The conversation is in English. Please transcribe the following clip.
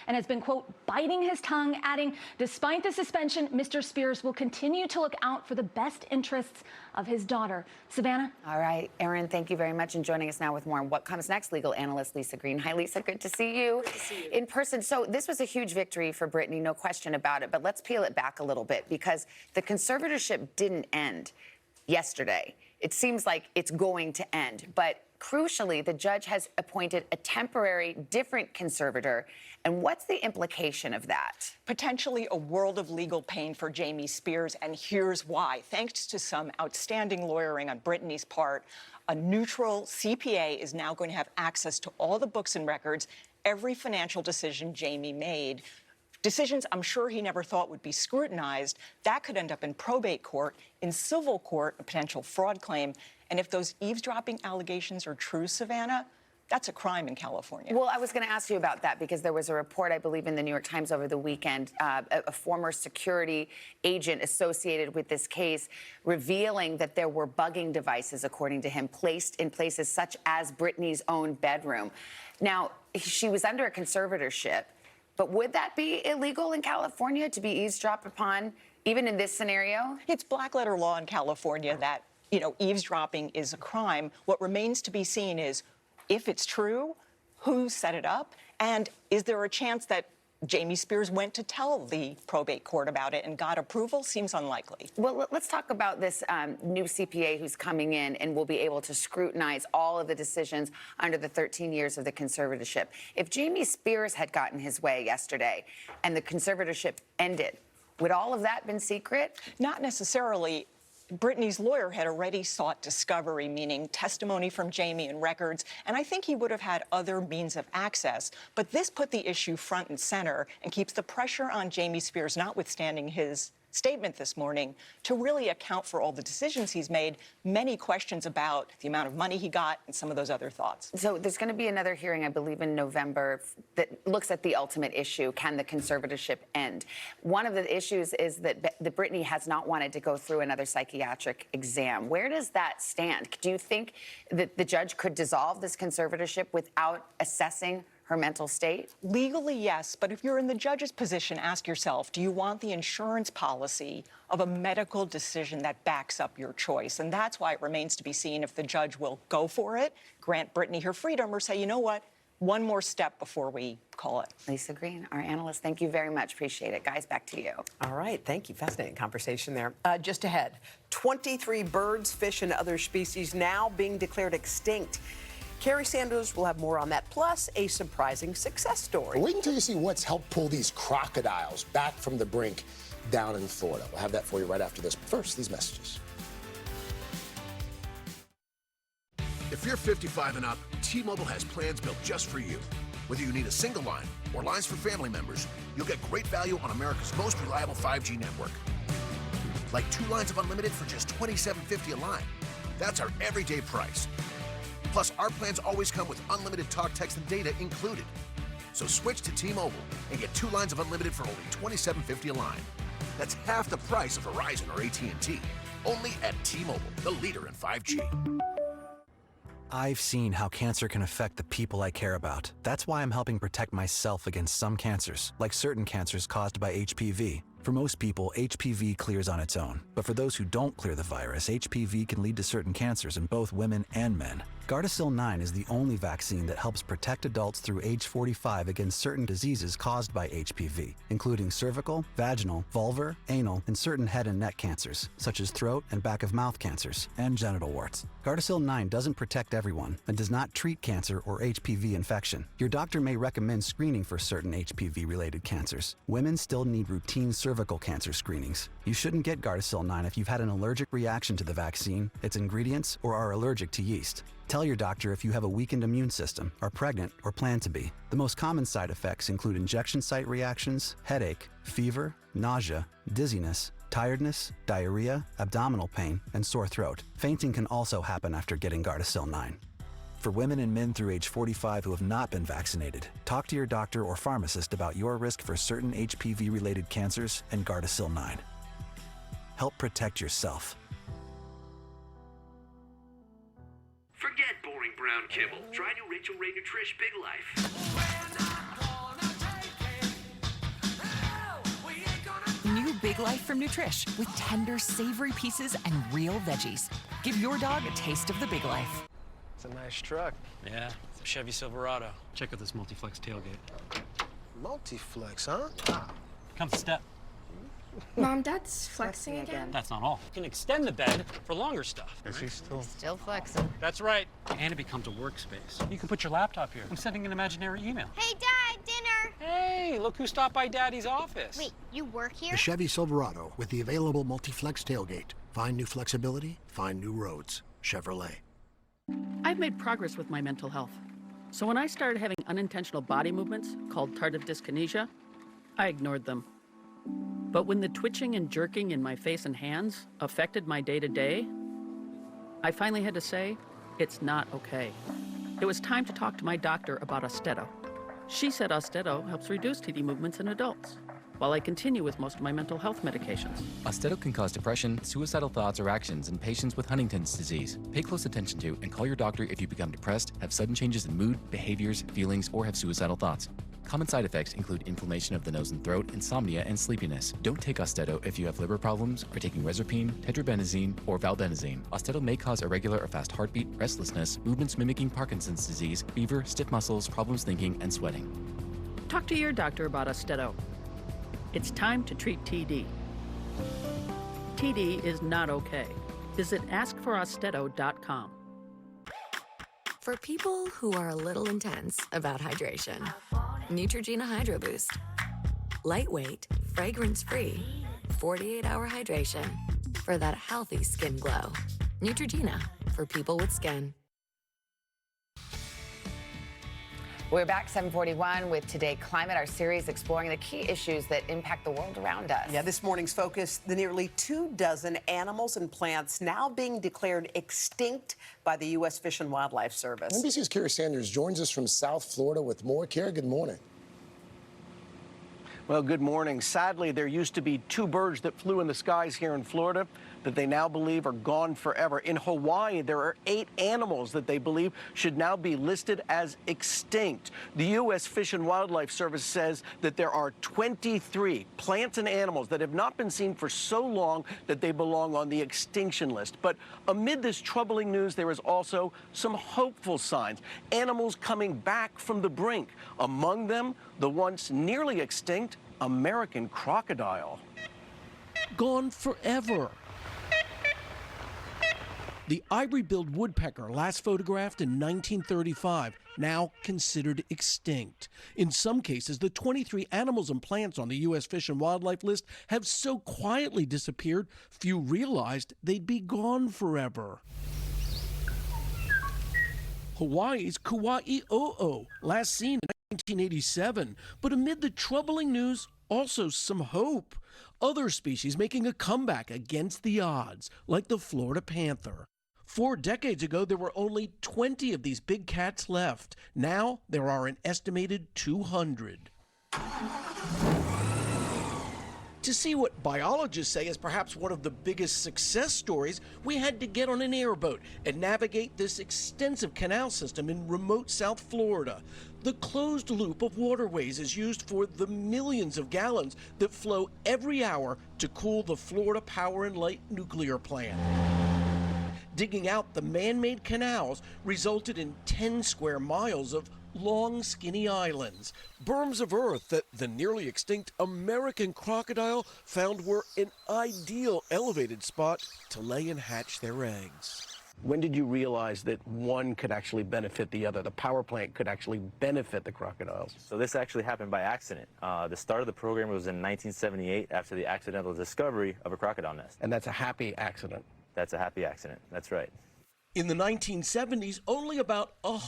and has been, quote, biting his tongue, adding, despite the suspension, Mr. Spears will continue to look out for the best interests of his daughter. Savannah? All right, Erin, thank you very much. And joining us now with more on what comes next, legal analyst Lisa Green. Hi, Lisa. Good to see you. Good to see you. In person. So this was a huge victory for Brittany, no question about it. But let's peel it back a little bit, because the conservatorship didn't end yesterday. It seems like it's going to end. But crucially, the judge has appointed a temporary, different conservator. And what's the implication of that? Potentially a world of legal pain for Jamie Spears, and here's why. Thanks to some outstanding lawyering on Brittany's part, a neutral CPA is now going to have access to all the books and records, every financial decision Jamie made. Decisions I'm sure he never thought would be scrutinized. That could end up in probate court, in civil court, a potential fraud claim. And if those eavesdropping allegations are true, Savannah, that's a crime in California. Well, I was going to ask you about that, because there was a report, I believe, in the New York Times over the weekend, a former security agent associated with this case revealing that there were bugging devices, according to him, placed in places such as Brittany's own bedroom. Now, she was under a conservatorship, but would that be illegal in California to be eavesdropped upon, even in this scenario? It's black letter law in California that, eavesdropping is a crime. What remains to be seen is, if it's true, who set it up, and is there a chance that Jamie Spears went to tell the probate court about it and got approval? Seems unlikely. Well, let's talk about this new CPA who's coming in and will be able to scrutinize all of the decisions under the 13 years of the conservatorship. If Jamie Spears had gotten his way yesterday and the conservatorship ended, would all of that been secret? Not necessarily. Brittany's lawyer had already sought discovery, meaning testimony from Jamie and records, and I think he would have had other means of access. But this put the issue front and center and keeps the pressure on Jamie Spears, notwithstanding his statement this morning, to really account for all the decisions he's made, many questions about the amount of money he got and some of those other thoughts. So there's going to be another hearing, I believe, in November that looks at the ultimate issue: can the conservatorship end? One of the issues is that Brittany has not wanted to go through another psychiatric exam. Where does that stand? Do you think that the judge could dissolve this conservatorship without assessing her mental state? Legally, yes, but if you're in the judge's position, ask yourself, do you want the insurance policy of a medical decision that backs up your choice? And that's why it remains to be seen if the judge will go for it, grant Brittany her freedom, or say, you know what, one more step before we call it. Lisa Green, our analyst, thank you very much. Appreciate it. Guys, back to you. All right, thank you. Fascinating conversation there. Just ahead, 23 birds, fish, and other species now being declared extinct. Carrie Sanders will have more on that, plus a surprising success story. Wait until you see what's helped pull these crocodiles back from the brink down in Florida. We'll have that for you right after this. But first, these messages. If you're 55 and up, T-Mobile has plans built just for you. Whether you need a single line or lines for family members, you'll get great value on America's most reliable 5G network. Like 2 lines of unlimited for just $27.50 a line. That's our everyday price. Plus, our plans always come with unlimited talk, text, and data included. So switch to T-Mobile and get 2 lines of unlimited for only $27.50 a line. That's half the price of Verizon or AT&T. Only at T-Mobile, the leader in 5G. I've seen how cancer can affect the people I care about. That's why I'm helping protect myself against some cancers, like certain cancers caused by HPV. For most people, HPV clears on its own. But for those who don't clear the virus, HPV can lead to certain cancers in both women and men. Gardasil 9 is the only vaccine that helps protect adults through age 45 against certain diseases caused by HPV, including cervical, vaginal, vulvar, anal, and certain head and neck cancers, such as throat and back of mouth cancers, and genital warts. Gardasil 9 doesn't protect everyone and does not treat cancer or HPV infection. Your doctor may recommend screening for certain HPV-related cancers. Women still need routine cervical cancer screenings. You shouldn't get Gardasil 9 if you've had an allergic reaction to the vaccine, its ingredients, or are allergic to yeast. Tell your doctor if you have a weakened immune system, are pregnant, or plan to be. The most common side effects include injection site reactions, headache, fever, nausea, dizziness, tiredness, diarrhea, abdominal pain, and sore throat. Fainting can also happen after getting Gardasil 9. For women and men through age 45 who have not been vaccinated, talk to your doctor or pharmacist about your risk for certain HPV-related cancers and Gardasil 9. Help protect yourself. Forget boring brown kibble. Try new Rachel Ray Nutrish Big Life. Life from Nutrish with tender, savory pieces and real veggies. Give your dog a taste of the big life. It's a nice truck. Yeah, it's a Chevy Silverado. Check out this multi-flex tailgate. Multi-flex, huh? Wow. Come step. Mom, Dad's flexing again. That's not all. You can extend the bed for longer stuff. Is he Still flexing. That's right. And it becomes a workspace. You can put your laptop here. I'm sending an imaginary email. Hey, Dad, dinner! Hey, look who stopped by Daddy's office. Wait, you work here? The Chevy Silverado with the available multi-flex tailgate. Find new flexibility, find new roads. Chevrolet. I've made progress with my mental health. So when I started having unintentional body movements called tardive dyskinesia, I ignored them. But when the twitching and jerking in my face and hands affected my day-to-day, I finally had to say, it's not okay. It was time to talk to my doctor about Austedo. She said Austedo helps reduce TD movements in adults, while I continue with most of my mental health medications. Austedo can cause depression, suicidal thoughts, or actions in patients with Huntington's disease. Pay close attention to and call your doctor if you become depressed, have sudden changes in mood, behaviors, feelings, or have suicidal thoughts. Common side effects include inflammation of the nose and throat, insomnia, and sleepiness. Don't take Austedo if you have liver problems, are taking rezapine, tetrabenazine, or valbenazine. Austedo may cause irregular or fast heartbeat, restlessness, movements mimicking Parkinson's disease, fever, stiff muscles, problems thinking, and sweating. Talk to your doctor about Austedo. It's time to treat TD. TD is not okay. Visit askforaustedo.com. For people who are a little intense about hydration, Neutrogena Hydro Boost. Lightweight, fragrance-free, 48-hour hydration for that healthy skin glow. Neutrogena, for people with skin. We're back 7:41 with Today Climate, our series exploring the key issues that impact the world around us. Yeah, this morning's focus, the nearly 24 animals and plants now being declared extinct by the U.S. Fish and Wildlife Service. NBC's Kara Sanders joins us from South Florida with more. Kara, good morning. Well, good morning. Sadly, there used to be 2 birds that flew in the skies here in Florida that they now believe are gone forever. In Hawaii, there are 8 animals that they believe should now be listed as extinct. The U.S. Fish and Wildlife Service says that there are 23 plants and animals that have not been seen for so long that they belong on the extinction list. But amid this troubling news, there is also some hopeful signs. Animals coming back from the brink. Among them, the once nearly extinct American crocodile. Gone forever. The ivory-billed woodpecker, last photographed in 1935, now considered extinct. In some cases, the 23 animals and plants on the U.S. Fish and Wildlife list have so quietly disappeared, few realized they'd be gone forever. Hawaii's Kauai'o'o, last seen in 1987, but amid the troubling news, also some hope. Other species making a comeback against the odds, like the Florida panther. 4 decades ago, there were only 20 of these big cats left. Now, there are an estimated 200. To see what biologists say is perhaps one of the biggest success stories, we had to get on an airboat and navigate this extensive canal system in remote South Florida. The closed loop of waterways is used for the millions of gallons that flow every hour to cool the Florida Power and Light nuclear plant. Digging out the man-made canals resulted in 10 square miles of long, skinny islands, berms of earth that the nearly extinct American crocodile found were an ideal elevated spot to lay and hatch their eggs. When did you realize that one could actually benefit the other? The power plant could actually benefit the crocodiles? So this actually happened by accident. The start of the program was in 1978 after the accidental discovery of a crocodile nest. And that's a happy accident. That's a happy accident. That's right. In the 1970s, only about 100